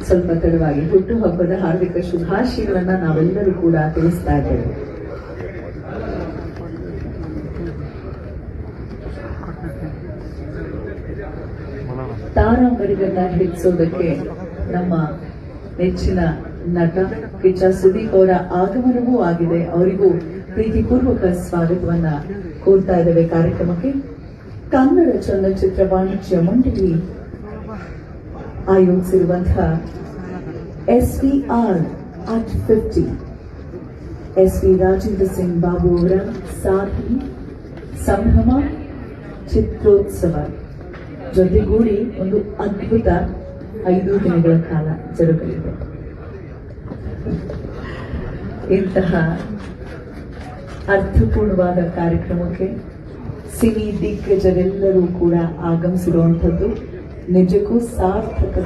ಸ್ವಲ್ಪ ತಡವಾಗಿ ಹುಟ್ಟುಹಬ್ಬದ ಹಾರ್ದಿಕ ಶುಭಾಶಯಗಳನ್ನ ನಾವೆಲ್ಲರೂ ಕೂಡ ತಿಳಿಸ್ತಾ ಇದ್ದೇವೆ. ತಾರಾಗಡಿಗಳನ್ನ ಹೆಚ್ಚೋದಕ್ಕೆ ನಮ್ಮ ನೆಚ್ಚಿನ ನಟ ಕಿಚ್ಚ ಸುದೀಪ್ ಅವರ ಆಗಮನವೂ ಆಗಿದೆ. ಅವರಿಗೂ ಪ್ರೀತಿಪೂರ್ವಕ ಸ್ವಾಗತವನ್ನ ಕೋರ್ತಾ ಇದ್ದೇವೆ ಕಾರ್ಯಕ್ರಮಕ್ಕೆ. ಕನ್ನಡ ಚಲನಚಿತ್ರ ವಾಣಿಜ್ಯ ಮಂಡಳಿ ಆಯೋಜಿಸಿರುವಂತಹ SVR at 50 SV Rajendra Singh Babu ಅವರ ಸಾಧಿ ಸಂಭ್ರಮ ಚಿತ್ರೋತ್ಸವ ಜೊತೆಗೂಡಿ ಒಂದು ಅದ್ಭುತ 5 ದಿನಗಳ ಕಾಲ ಜರುಗಲಿದೆ. ಇಂತಹ ಅರ್ಥಪೂರ್ಣವಾದ ಕಾರ್ಯಕ್ರಮಕ್ಕೆ ಸಿನಿ ದಿಗ್ಗಜರೆಲ್ಲರೂ ಕೂಡ ಆಗಮಿಸಿರುವಂಥದ್ದು ನಿಜಕ್ಕೂ ಸಾರ್ಥಕದ